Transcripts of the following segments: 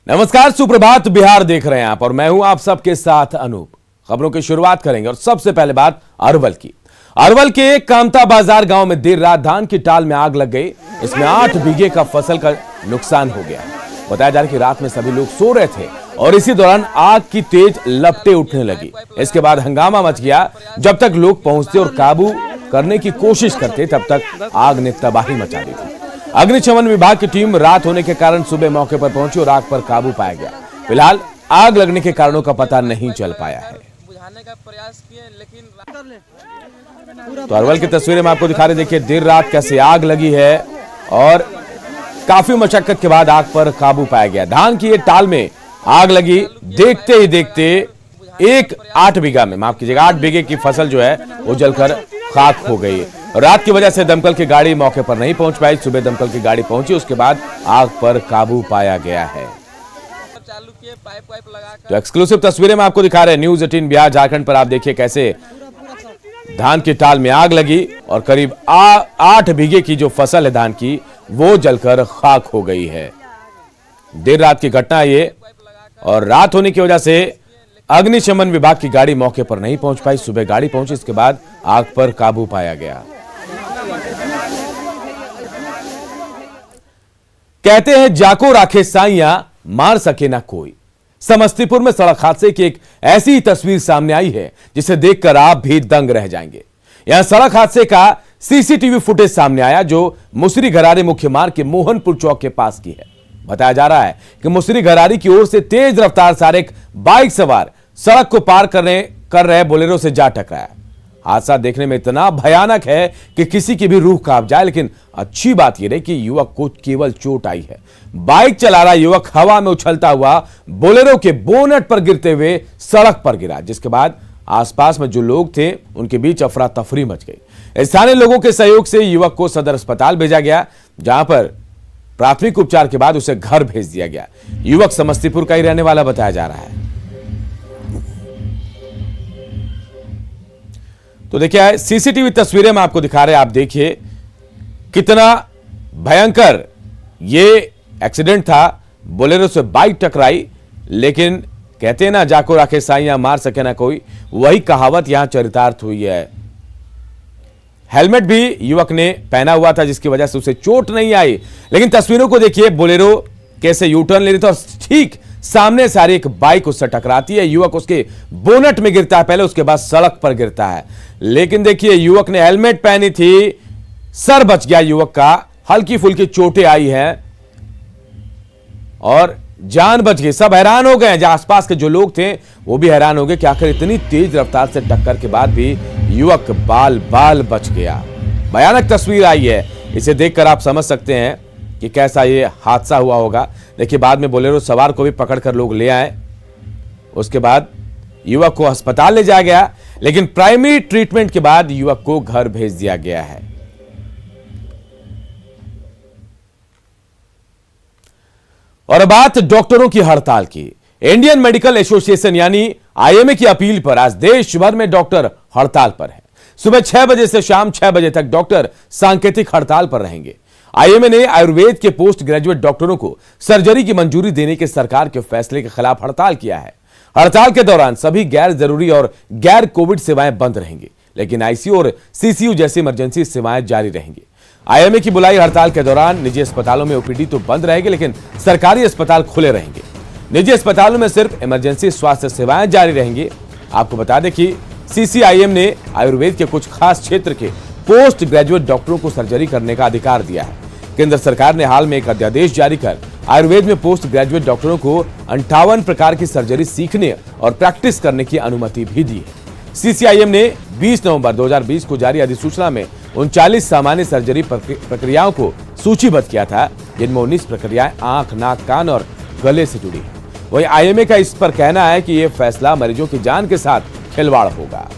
नमस्कार, सुप्रभात बिहार देख रहे हैं आप और मैं हूं आप सबके साथ अनूप। खबरों की शुरुआत करेंगे और सबसे पहले बात अरवल की। अरवल के कामता बाजार गांव में देर रात धान की टाल में आग लग गई। इसमें 8 बीघे का फसल का नुकसान हो गया। बताया जा रहा है कि रात में सभी लोग सो रहे थे और इसी दौरान आग की तेज लपटें उठने लगी। इसके बाद हंगामा मच गया। जब तक लोग पहुंचते और काबू करने की कोशिश करते तब तक आग ने तबाही मचा दी थी। अग्निशमन विभाग की टीम रात होने के कारण सुबह मौके पर पहुंची और आग पर काबू पाया गया। फिलहाल आग लगने के कारणों का पता नहीं चल पाया है। तो अरवल की तस्वीरें मैं आपको दिखा रहे, देखिए देर रात कैसे आग लगी है और काफी मशक्कत के बाद आग पर काबू पाया गया। धान की ये टाल में आग लगी, देखते ही देखते 8 बीघा में, माफ कीजिएगा, 8 बीघे की फसल जो है वो जलकर खाक हो गई। रात की वजह से दमकल की गाड़ी मौके पर नहीं पहुंच पाई। सुबह दमकल की गाड़ी पहुंची, उसके बाद आग पर काबू पाया गया है। तो एक्सक्लूसिव तस्वीरें मैं आपको दिखा रहे हैं न्यूज 18 बिहार झारखंड पर। आप देखिए कैसे धान की टाल में आग लगी और करीब 8 बीघे की जो फसल है धान की वो जलकर खाक हो गई है। देर रात की घटना ये और रात होने की वजह से अग्निशमन विभाग की गाड़ी मौके पर नहीं पहुंच पाई। सुबह गाड़ी पहुंची, इसके बाद आग पर काबू पाया गया। कहते हैं जाको राखे साइयां मार सके ना कोई। समस्तीपुर में सड़क हादसे की एक ऐसी तस्वीर सामने आई है जिसे देखकर आप भी दंग रह जाएंगे। यहां सड़क हादसे का सीसीटीवी फुटेज सामने आया जो मुसरी घरारी मुख्य मार्ग के मोहनपुर चौक के पास की है। बताया जा रहा है कि मुसरी घरारी की ओर से तेज रफ्तार से एक बाइक सवार सड़क को पार कर रहे बोलेरो से जा टकराया। हादसा देखने में इतना भयानक है कि किसी की भी रूह कांप जाए, लेकिन अच्छी बात यह रही कि युवक को केवल चोट आई है। बाइक चला रहा युवक हवा में उछलता हुआ बोलेरो के बोनट पर गिरते हुए सड़क पर गिरा, जिसके बाद आसपास में जो लोग थे उनके बीच अफरा तफरी मच गई। स्थानीय लोगों के सहयोग से युवक को सदर अस्पताल भेजा गया, जहां पर प्राथमिक उपचार के बाद उसे घर भेज दिया गया। युवक समस्तीपुर का ही रहने वाला बताया जा रहा है। तो देखिए सीसीटीवी तस्वीरें मैं आपको दिखा रहे हैं। आप देखिए कितना भयंकर ये एक्सीडेंट था। बोलेरो से बाइक टकराई, लेकिन कहते हैं ना जाको राखे साइयां मार सके ना कोई, वही कहावत यहां चरितार्थ हुई है। हेलमेट भी युवक ने पहना हुआ था जिसकी वजह से उसे चोट नहीं आई, लेकिन तस्वीरों को देखिए बोलेरो कैसे यू टर्न ले रही थी और ठीक सामने से आ रही एक बाइक उससे टकराती है। युवक उसके बोनट में गिरता है पहले, उसके बाद सड़क पर गिरता है। लेकिन देखिए युवक ने हेलमेट पहनी थी, सर बच गया युवक का, हल्की फुल्की चोटें आई हैं और जान बच गई। सब हैरान हो गए, जहां आसपास के जो लोग थे वो भी हैरान हो गए कि आखिर इतनी तेज रफ्तार से टक्कर के बाद भी युवक बाल बाल बच गया। भयानक तस्वीर आई है, इसे देखकर आप समझ सकते हैं कि कैसा ये हादसा हुआ होगा। देखिए बाद में बोलेरो सवार को भी पकड़कर लोग ले आए। उसके बाद युवक को अस्पताल ले जाया गया, लेकिन प्राइमरी ट्रीटमेंट के बाद युवक को घर भेज दिया गया है। और बात डॉक्टरों की हड़ताल की। इंडियन मेडिकल एसोसिएशन यानी आईएमए की अपील पर आज देश भर में डॉक्टर हड़ताल पर है। सुबह 6 बजे से शाम 6 बजे तक डॉक्टर सांकेतिक हड़ताल पर रहेंगे। आईएमए ने आयुर्वेद के पोस्ट ग्रेजुएट डॉक्टरों को सर्जरी की मंजूरी देने के सरकार के फैसले के खिलाफ हड़ताल किया है। हड़ताल के दौरान सभी गैर जरूरी और गैर कोविड सेवाएं बंद रहेंगी, लेकिन आईसीयू और सीसीयू जैसी इमरजेंसी सेवाएं जारी रहेंगी। आईएमए की बुलाई हड़ताल के दौरान निजी अस्पतालों में ओपीडी तो बंद रहेगी, लेकिन सरकारी अस्पताल खुले रहेंगे। निजी अस्पतालों में सिर्फ इमरजेंसी स्वास्थ्य सेवाएं जारी रहेंगी। आपको बता दें कि सीसीआईएम ने आयुर्वेद के कुछ खास क्षेत्र के पोस्ट ग्रेजुएट डॉक्टरों को सर्जरी करने का अधिकार दिया है। केंद्र सरकार ने हाल में एक अध्यादेश जारी कर आयुर्वेद में पोस्ट ग्रेजुएट डॉक्टरों को 58 प्रकार की सर्जरी सीखने और प्रैक्टिस करने की अनुमति भी दी है। सीसीआईएम ने 20 नवंबर 2020 को जारी अधिसूचना में 39 सामान्य सर्जरी प्रक्रियाओं को सूचीबद्ध किया था, जिनमें 19 प्रक्रियाएं आंख, नाक, कान और गले से जुड़ी हैं। वहीं आईएमए का इस पर कहना है कि यह फैसला मरीजों की जान के साथ खिलवाड़ होगा।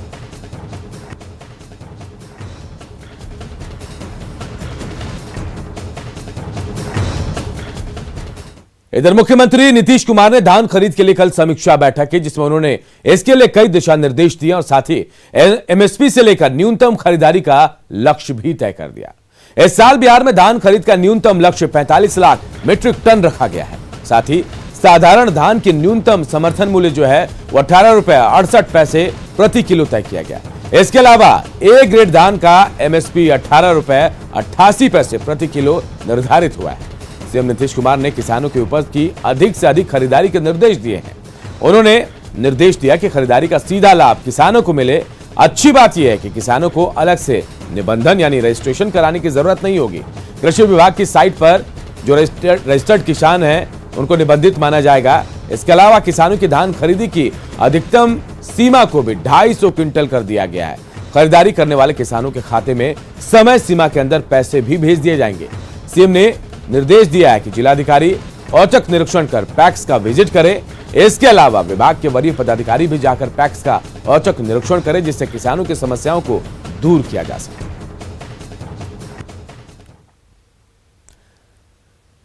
इधर मुख्यमंत्री नीतीश कुमार ने धान खरीद के लिए कल समीक्षा बैठक की, जिसमें उन्होंने इसके लिए कई दिशा निर्देश दिए और साथ ही एमएसपी से लेकर न्यूनतम खरीदारी का लक्ष्य भी तय कर दिया। इस साल बिहार में धान खरीद का न्यूनतम लक्ष्य 45 लाख मीट्रिक टन रखा गया है। साथ ही साधारण धान के न्यूनतम समर्थन मूल्य जो है वो 18 रुपए 68 पैसे प्रति किलो तय किया गया। इसके अलावा ए ग्रेड धान का एमएसपी 18 रुपए 88 पैसे प्रति किलो निर्धारित हुआ है। सीएम नीतीश कुमार ने किसानों की उपज की अधिक से अधिक खरीदारी के निर्देश दिए हैं। उन्होंने निर्देश दिया कि खरीदारी का सीधा लाभ किसानों को मिले। अच्छी बात यह है कि किसानों को अलग से निबंधन यानी रजिस्ट्रेशन कराने की जरूरत नहीं होगी। कृषि विभाग की साइट पर जो रजिस्टर्ड किसान हैं उनको निबंधित माना जाएगा। इसके अलावा किसानों की धान खरीदी की अधिकतम सीमा को भी 250 क्विंटल कर दिया गया है। खरीदारी करने वाले किसानों के खाते में समय सीमा के अंदर पैसे भी भेज दिए जाएंगे। सीएम ने निर्देश दिया है कि जिलाधिकारी औचक निरीक्षण कर पैक्स का विजिट करे। इसके अलावा विभाग के वरीय पदाधिकारी भी जाकर पैक्स का औचक निरीक्षण करें, जिससे किसानों की समस्याओं को दूर किया जा सके।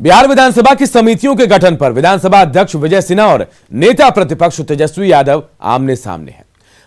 बिहार विधानसभा की समितियों के गठन पर विधानसभा अध्यक्ष विजय सिन्हा और नेता प्रतिपक्ष तेजस्वी यादव आमने सामने हैं।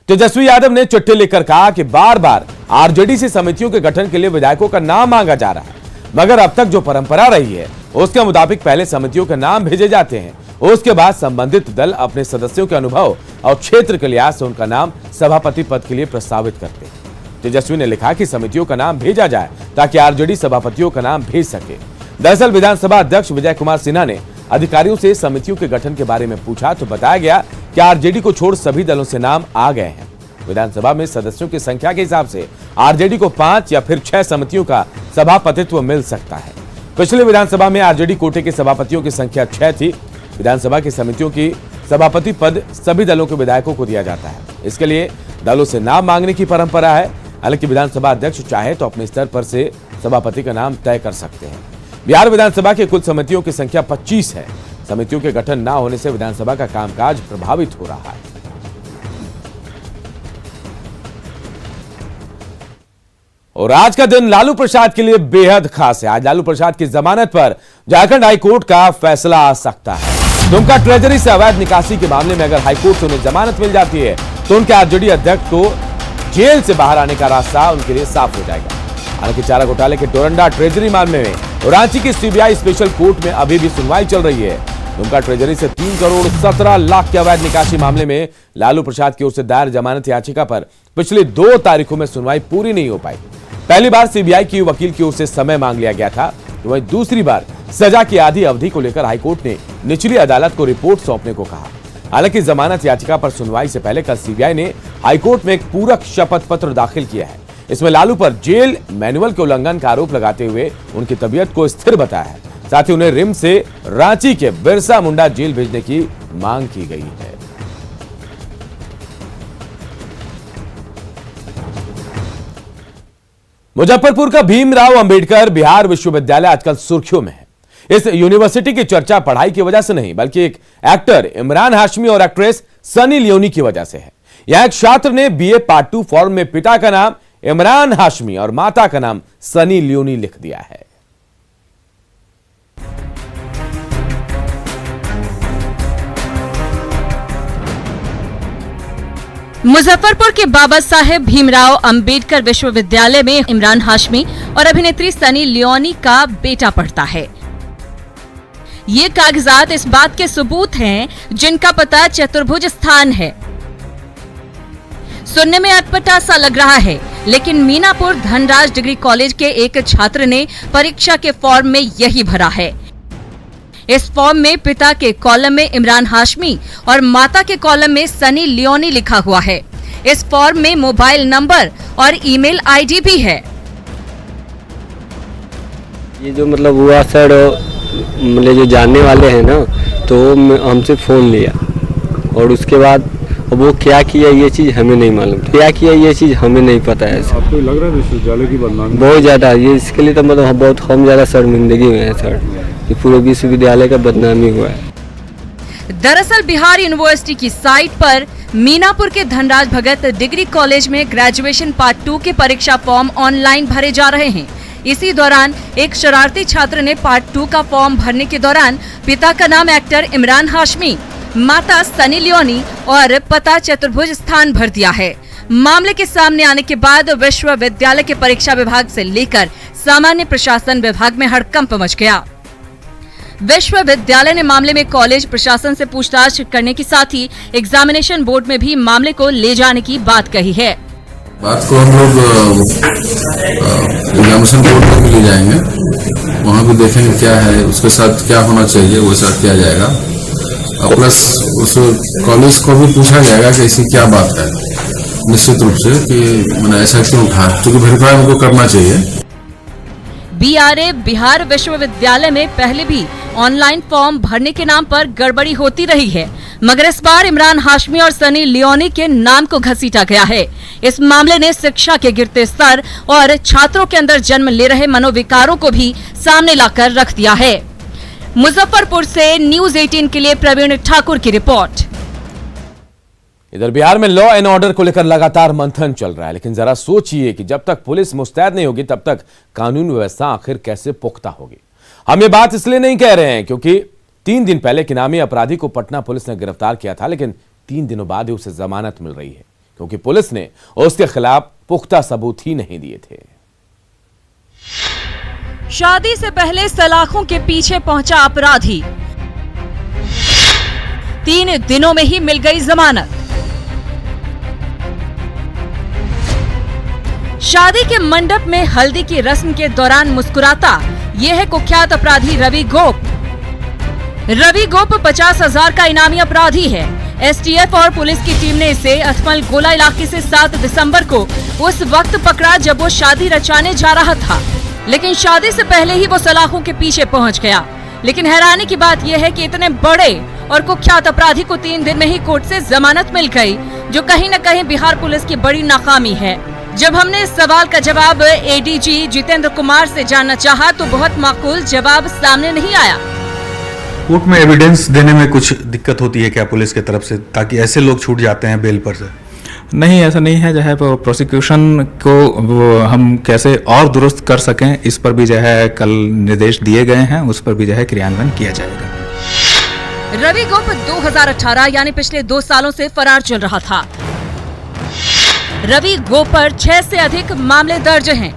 तेजस्वी यादव ने चिट्ठी लिखकर कहा कि बार बार आरजेडी से समितियों के गठन के लिए विधायकों का नाम मांगा जा रहा है, मगर अब तक जो परंपरा रही है उसके मुताबिक पहले समितियों के नाम भेजे जाते हैं, उसके बाद संबंधित दल अपने सदस्यों के अनुभव और क्षेत्र के लिहाज से उनका नाम सभापति पद के लिए प्रस्तावित करते हैं। तेजस्वी ने लिखा कि समितियों का नाम भेजा जाए ताकि आरजेडी सभापतियों का नाम भेज सके। दरअसल विधानसभा अध्यक्ष विजय कुमार सिन्हा ने अधिकारियों से समितियों के गठन के बारे में पूछा तो बताया गया कि आरजेडी को छोड़ सभी दलों से नाम आ गए हैं। विधानसभा में सदस्यों की संख्या के हिसाब से आरजेडी को 5 या फिर 6 समितियों का सभापतित्व मिल सकता है। पिछले विधानसभा में आरजेडी कोटे के सभापतियों की संख्या 6 थी। विधानसभा की समितियों की सभापति पद सभी दलों के विधायकों को दिया जाता है। इसके लिए दलों से नाम मांगने की परंपरा है। हालांकि विधानसभा अध्यक्ष चाहे तो अपने स्तर पर से सभापति का नाम तय कर सकते हैं। बिहार विधानसभा की कुल समितियों की संख्या 25 है। समितियों के गठन न होने से विधानसभा का कामकाज प्रभावित हो रहा है। और आज का दिन लालू प्रसाद के लिए बेहद खास है। आज लालू प्रसाद की जमानत पर झारखंड हाईकोर्ट का फैसला आ सकता है। दुमका ट्रेजरी से अवैध निकासी के मामले में अगर हाईकोर्ट से उन्हें जमानत मिल जाती है तो उनके आरजेडी अध्यक्ष को जेल से बाहर आने का रास्ता उनके लिए साफ हो जाएगा। हालांकि चारा घोटाले के डोरंडा ट्रेजरी मामले में रांची की सीबीआई स्पेशल कोर्ट में अभी भी सुनवाई चल रही है। दुमका ट्रेजरी से 3 करोड़ 17 लाख के अवैध निकासी मामले में लालू प्रसाद की ओर से दायर जमानत याचिका पर पिछली 2 तारीखों में सुनवाई पूरी नहीं हो पाई। पहली बार सीबीआई की वकील की ओर से समय मांग लिया गया था, वहीं दूसरी बार सजा की आधी अवधि को लेकर हाईकोर्ट ने निचली अदालत को रिपोर्ट सौंपने को कहा। हालांकि जमानत याचिका पर सुनवाई से पहले कल सीबीआई ने हाईकोर्ट में एक पूरक शपथ पत्र दाखिल किया है। इसमें लालू पर जेल मैनुअल के उल्लंघन का आरोप लगाते हुए उनकी तबीयत को स्थिर बताया है। साथ ही उन्हें रिम्स से रांची के बिरसा मुंडा जेल भेजने की मांग की गई है। मुजफ्फरपुर का भीमराव अंबेडकर बिहार विश्वविद्यालय आजकल सुर्खियों में है। इस यूनिवर्सिटी की चर्चा पढ़ाई की वजह से नहीं बल्कि एक एक्टर इमरान हाशमी और एक्ट्रेस सनी लियोनी की वजह से है। यहां एक छात्र ने बीए पार्ट 2 फॉर्म में पिता का नाम इमरान हाशमी और माता का नाम सनी लियोनी लिख दिया है। मुजफ्फरपुर के बाबा साहेब भीमराव अंबेडकर विश्वविद्यालय में इमरान हाशमी और अभिनेत्री सनी लियोनी का बेटा पढ़ता है। ये कागजात इस बात के सबूत हैं जिनका पता चतुर्भुज स्थान है। सुनने में अटपटा सा लग रहा है, लेकिन मीनापुर धनराज डिग्री कॉलेज के एक छात्र ने परीक्षा के फॉर्म में यही भरा है। इस फॉर्म में पिता के कॉलम में इमरान हाशमी और माता के कॉलम में सनी लियोनी लिखा हुआ है। इस फॉर्म में मोबाइल नंबर और ईमेल आईडी भी है। ये जो मतलब हुआ सर, मतलब जो जानने वाले हैं ना, तो हमसे फोन लिया और उसके बाद वो क्या किया ये चीज हमें नहीं मालूम, क्या किया ये चीज हमें नहीं पता है सर। आपको लग रहा है विश्वविद्यालय की बदनामी बहुत ज्यादा, ये इसके लिए तो मतलब बहुत हम ज्यादा शर्मिंदगी में है सर, कि पूरे विश्वविद्यालय का बदनामी हुआ है। दरअसल बिहार यूनिवर्सिटी की साइट पर मीनापुर के धनराज भगत डिग्री कॉलेज में ग्रेजुएशन पार्ट 2 के परीक्षा फॉर्म ऑनलाइन भरे जा रहे हैं। इसी दौरान एक शरारती छात्र ने पार्ट 2 का फॉर्म भरने के दौरान पिता का नाम एक्टर इमरान हाशमी, माता सनी लियोनी और पता चतुर्भुज स्थान भर दिया है। मामले के सामने आने के बाद विश्वविद्यालय के परीक्षा विभाग से लेकर सामान्य प्रशासन विभाग में हड़कंप मच गया। विश्वविद्यालय ने मामले में कॉलेज प्रशासन से पूछताछ करने के साथ ही एग्जामिनेशन बोर्ड में भी मामले को ले जाने की बात कही है। बात को हम लोग एग्जामिनेशन बोर्ड में भी ले जाएंगे, वहाँ भी देखेंगे क्या है, उसके साथ क्या होना चाहिए वो सब किया जाएगा। प्लस उस कॉलेज को भी पूछा जाएगा कि ऐसी क्या बात है, निश्चित रूप से कि मैंने ऐसा क्यों उठा, क्योंकि वेरीफाई हमको करना चाहिए। बीआरए बिहार विश्वविद्यालय में पहले भी ऑनलाइन फॉर्म भरने के नाम पर गड़बड़ी होती रही है, मगर इस बार इमरान हाशमी और सनी लियोनी के नाम को घसीटा गया है। इस मामले ने शिक्षा के गिरते स्तर और छात्रों के अंदर जन्म ले रहे मनोविकारों को भी सामने लाकर रख दिया है। मुजफ्फरपुर से न्यूज़ 18 के लिए प्रवीण ठाकुर की रिपोर्ट। इधर बिहार में लॉ एंड ऑर्डर को लेकर लगातार मंथन चल रहा है, लेकिन जरा सोचिए कि जब तक पुलिस मुस्तैद नहीं होगी तब तक कानून व्यवस्था आखिर कैसे पुख्ता होगी। हम ये बात इसलिए नहीं कह रहे हैं क्योंकि 3 दिन पहले इनामी अपराधी को पटना पुलिस ने गिरफ्तार किया था, लेकिन 3 दिनों बाद ही उसे जमानत मिल रही है क्योंकि पुलिस ने उसके खिलाफ पुख्ता सबूत ही नहीं दिए थे। शादी से पहले सलाखों के पीछे पहुंचा अपराधी, 3 दिनों में ही मिल गई जमानत। शादी के मंडप में हल्दी की रस्म के दौरान मुस्कुराता ये है कुख्यात अपराधी रवि गोप। रवि गोप 50,000 का इनामी अपराधी है। एसटीएफ और पुलिस की टीम ने इसे अथमल गोला इलाके से 7 दिसंबर को उस वक्त पकड़ा जब वो शादी रचाने जा रहा था, लेकिन शादी से पहले ही वो सलाखों के पीछे पहुंच गया। लेकिन हैरानी की बात यह है कि इतने बड़े और कुख्यात अपराधी को 3 दिन में ही कोर्ट से जमानत मिल गई, जो कहीं न कहीं बिहार पुलिस की बड़ी नाकामी है। जब हमने इस सवाल का जवाब एडीजी जितेंद्र कुमार से जानना चाहा तो बहुत माकूल जवाब सामने नहीं आया। कोर्ट में एविडेंस देने में कुछ दिक्कत होती है क्या पुलिस की तरफ से, ताकि ऐसे लोग छूट जाते हैं बेल पर से? नहीं, ऐसा नहीं है। जो है प्रोसिक्यूशन को हम कैसे और दुरुस्त कर सकें, इस पर भी जो है कल निर्देश दिए गए हैं, उस पर भी जो है क्रियान्वयन किया जाएगा। रवि गोप 2018 यानी पिछले 2 सालों से फरार चल रहा था। रवि गोप पर 6 से अधिक मामले दर्ज हैं।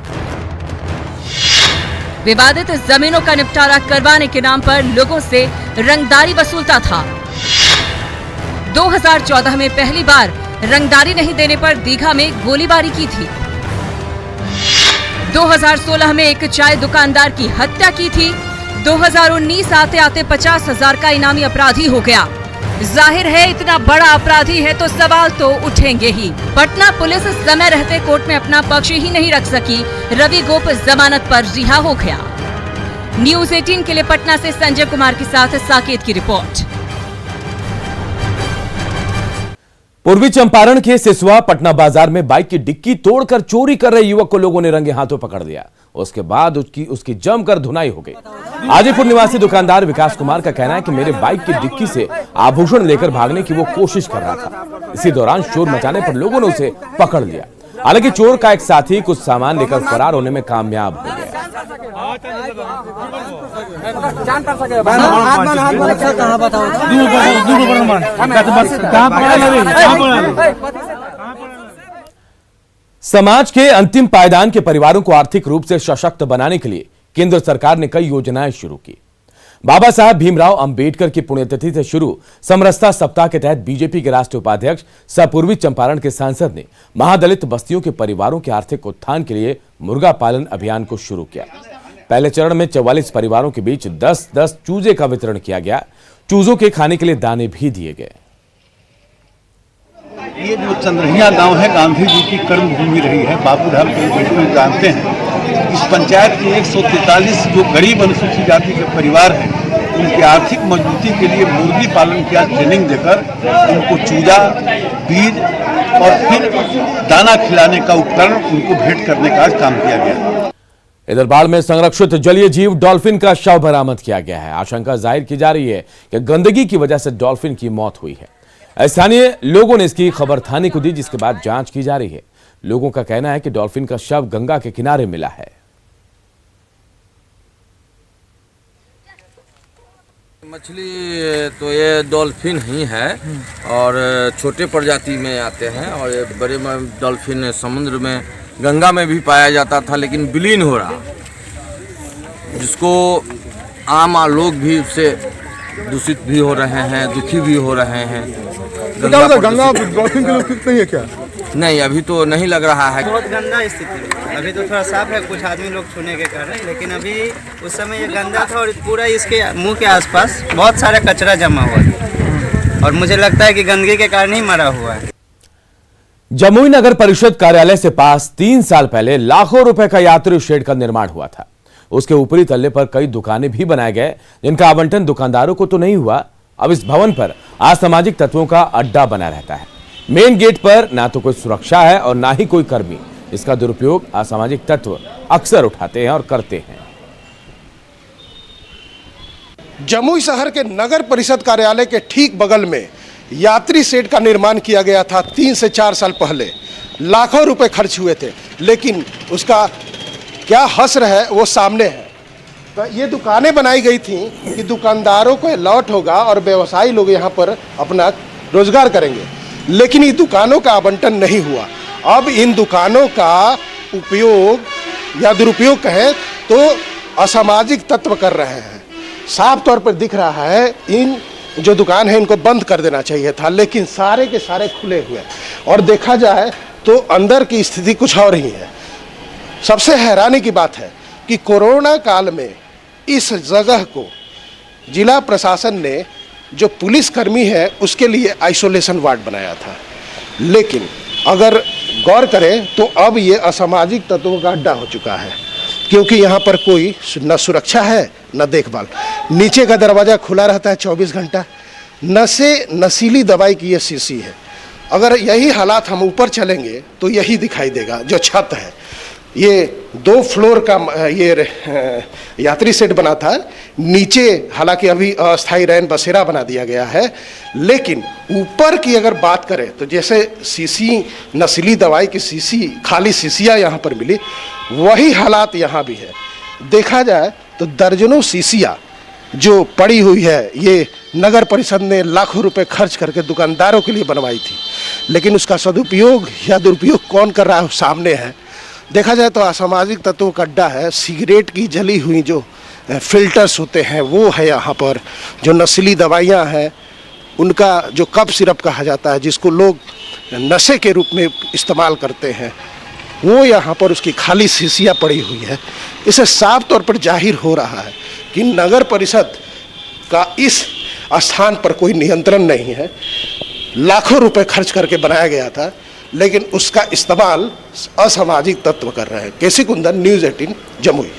विवादित जमीनों का निपटारा करवाने के नाम पर लोगों से रंगदारी वसूलता था। 2014 में पहली बार रंगदारी नहीं देने पर दीघा में गोलीबारी की थी। 2016 में एक चाय दुकानदार की हत्या की थी। 2019 आते आते 50,000 का इनामी अपराधी हो गया। जाहिर है इतना बड़ा अपराधी है तो सवाल तो उठेंगे ही। पटना पुलिस समय रहते कोर्ट में अपना पक्ष ही नहीं रख सकी, रवि गोप जमानत पर रिहा हो गया। न्यूज़ 18 के लिए पटना से संजय कुमार के साथ साकेत की रिपोर्ट। पूर्वी चंपारण के सिसवा पटना बाजार में बाइक की डिक्की तोड़कर चोरी कर रहे युवक को लोगों ने रंगे हाथों पकड़ लिया। उसके बाद उसकी जमकर धुनाई हो गई। आजीपुर निवासी दुकानदार विकास कुमार का कहना है कि मेरे बाइक की डिक्की से आभूषण लेकर भागने की वो कोशिश कर रहा था। इसी दौरान शोर मचाने पर लोगों ने उसे पकड़ लिया। हालांकि चोर का एक साथी कुछ सामान लेकर फरार होने में कामयाब हो गया। समाज के अंतिम पायदान के परिवारों को आर्थिक रूप से सशक्त बनाने के लिए केंद्र सरकार ने कई योजनाएं शुरू की। बाबा साहब भीमराव अंबेडकर की पुण्यतिथि से शुरू समरसता सप्ताह के तहत बीजेपी के राष्ट्रीय उपाध्यक्ष सह पूर्वी चंपारण के सांसद ने महादलित बस्तियों के परिवारों के आर्थिक उत्थान के लिए मुर्गा पालन अभियान को शुरू किया। पहले चरण में 44 परिवारों के बीच 10-10 चूजे का वितरण किया गया। चूजों के खाने के लिए दाने भी दिए गए। ये जो चंद्रहिया गांव है, गांधी जी की कर्म भूमि रही है। बाबू धाम के लोग जानते हैं। इस पंचायत के 143 जो गरीब अनुसूचित जाति के परिवार हैं, उनकी आर्थिक मजबूती के लिए मुर्गी पालन की ट्रेनिंग देकर उनको चूजा, बीज और फिर दाना खिलाने का उपकरण उनको भेंट करने का काम किया गया। इधर बाढ़ में संरक्षित जलीय जीव डॉल्फिन का शव बरामद किया गया है। आशंका जाहिर की जा रही है कि गंदगी की वजह से डॉल्फिन की मौत हुई है। स्थानीय लोगों ने इसकी खबर थाने को दी, जिसके बाद जांच की जा रही है। लोगों का कहना है कि डॉल्फिन का शव गंगा के किनारे मिला है। मछली तो ये डॉल्फिन ही है और छोटे प्रजाति में आते हैं और ये बड़े डॉल्फिन समुद्र में गंगा में भी पाया जाता था, लेकिन विलीन हो रहा, जिसको आम लोग भी उससे दूषित भी हो रहे हैं, दुखी भी हो रहे हैं। गंगा डॉल्फिन के लोग कितने हैं क्या? नहीं, अभी तो नहीं लग रहा है। बहुत गंदा स्थिति है। अभी तो थोड़ा साफ है, कुछ आदमी लोग छूने के कारण, लेकिन अभी उस समय ये गंदा था और पूरा इसके मुंह के आसपास बहुत सारा कचरा जमा हुआ है और मुझे लगता है कि गंदगी के कारण ही मरा हुआ है। जमुई नगर परिषद कार्यालय से पास 3 साल पहले लाखों रुपए का यात्री शेड का निर्माण हुआ था। उसके ऊपरी तल्ले पर कई दुकानें भी बनाए गए, जिनका आवंटन दुकानदारों को तो नहीं हुआ। अब इस भवन पर असामाजिक तत्वों का अड्डा बना रहता है। मेन गेट पर ना तो कोई सुरक्षा है और ना ही कोई कर्मी। इसका दुरुपयोग असामाजिक तत्व अक्सर उठाते हैं और करते हैं। जमुई शहर के नगर परिषद कार्यालय के ठीक बगल में यात्री शेड का निर्माण किया गया था 3 से 4 साल पहले। लाखों रुपए खर्च हुए थे, लेकिन उसका क्या हश्र है वो सामने है। तो ये दुकानें बनाई गई थी कि दुकानदारों को लॉट होगा और व्यवसायी लोग यहाँ पर अपना रोजगार करेंगे, लेकिन ये दुकानों का आवंटन नहीं हुआ। अब इन दुकानों का उपयोग या दुरुपयोग कहें तो असामाजिक तत्व कर रहे हैं। साफ तौर पर दिख रहा है इन जो दुकान है इनको बंद कर देना चाहिए था, लेकिन सारे के सारे खुले हुए और देखा जाए तो अंदर की स्थिति कुछ और ही है। सबसे हैरानी की बात है कि कोरोना काल में इस जगह को जिला प्रशासन ने जो पुलिसकर्मी है उसके लिए आइसोलेशन वार्ड बनाया था, लेकिन अगर गौर करें तो अब ये असामाजिक तत्वों का अड्डा हो चुका है, क्योंकि यहाँ पर कोई न सुरक्षा है न देखभाल। नीचे का दरवाज़ा खुला रहता है 24 घंटा। नशीली दवाई की ये शीशी है। अगर यही हालात हम ऊपर चलेंगे तो यही दिखाई देगा। जो छत है ये 2 फ्लोर का ये यात्री शेड बना था। नीचे हालांकि अभी अस्थायी रैन बसेरा बना दिया गया है, लेकिन ऊपर की अगर बात करें तो जैसे शीशी नस्ली दवाई की शीशी खाली शीशियाँ यहाँ पर मिली, वही हालात यहाँ भी है। देखा जाए तो दर्जनों शीशियाँ जो पड़ी हुई है ये नगर परिषद ने लाखों रुपए खर्च करके दुकानदारों के लिए बनवाई थी, लेकिन उसका सदुपयोग या दुरुपयोग कौन कर रहा है सामने है। देखा जाए तो असामाजिक तत्वों का अड्डा है। सिगरेट की जली हुई जो फिल्टर्स होते हैं वो है यहाँ पर। जो नस्ली दवाइयाँ हैं उनका जो कफ सिरप कहा जाता है, जिसको लोग नशे के रूप में इस्तेमाल करते हैं, वो यहाँ पर उसकी खाली शीशियाँ पड़ी हुई है। इसे साफ तौर पर जाहिर हो रहा है कि नगर परिषद का इस स्थान पर कोई नियंत्रण नहीं है। लाखों रुपए खर्च करके बनाया गया था, लेकिन उसका इस्तेमाल असामाजिक तत्व कर रहे हैं। केसी कुंदन, न्यूज़ 18 जमुई।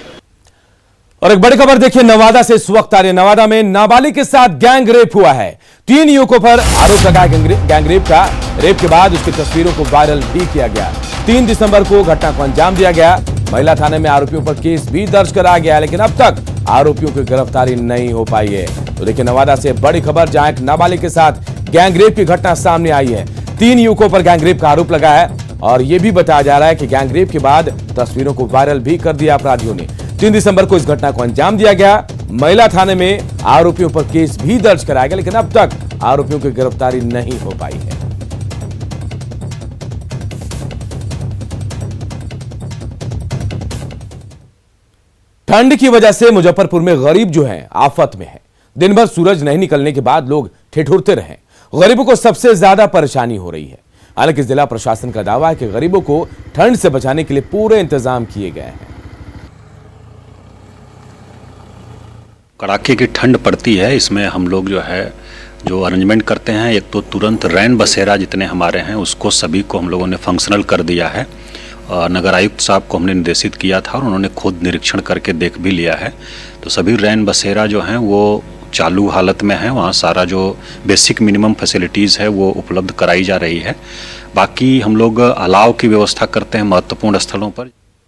और एक बड़ी खबर देखिए नवादा से इस वक्त आ रही है। नवादा में नाबालिग के साथ गैंग रेप हुआ है। 3 युवकों पर आरोप लगाया गैंग रेप का। रेप के बाद उसकी तस्वीरों को वायरल भी किया गया। 3 दिसंबर को घटना को अंजाम दिया गया। महिला थाने में आरोपियों पर केस भी दर्ज कराया गया, लेकिन अब तक आरोपियों की गिरफ्तारी नहीं हो पाई है। तो देखिए नवादा से बड़ी खबर, जहां एक नाबालिग के साथ गैंग रेप की घटना सामने आई है। 3 युवकों पर गैंग रेप का आरोप लगा है और यह भी बताया जा रहा है कि गैंग रेप के बाद तस्वीरों को वायरल भी कर दिया अपराधियों ने। 3 दिसंबर को इस घटना को अंजाम दिया गया। महिला थाने में आरोपियों पर केस भी दर्ज कराया गया, लेकिन अब तक आरोपियों की गिरफ्तारी नहीं हो पाई है। ठंड की वजह से मुजफ्फरपुर में गरीब जो हैं आफत में हैं। दिन भर सूरज नहीं निकलने के बाद लोग ठिठुरते रहे। गरीबों को सबसे ज्यादा परेशानी हो रही है। हालांकि जिला प्रशासन का दावा है कि गरीबों को ठंड से बचाने के लिए पूरे इंतजाम किए गए हैं। कड़ाके की ठंड पड़ती है, इसमें हम लोग जो अरेंजमेंट करते हैं, एक तो तुरंत रैन बसेरा जितने हमारे हैं उसको सभी को हम लोगों ने फंक्शनल कर दिया है। नगर आयुक्त साहब को हमने निर्देशित किया था और उन्होंने खुद निरीक्षण करके देख भी लिया है। तो सभी रैन बसेरा जो हैं वो चालू हालत में है। वहाँ सारा जो बेसिक मिनिमम फैसिलिटीज़ है वो उपलब्ध कराई जा रही है। बाकी हम लोग अलाव की व्यवस्था करते हैं महत्वपूर्ण स्थलों पर।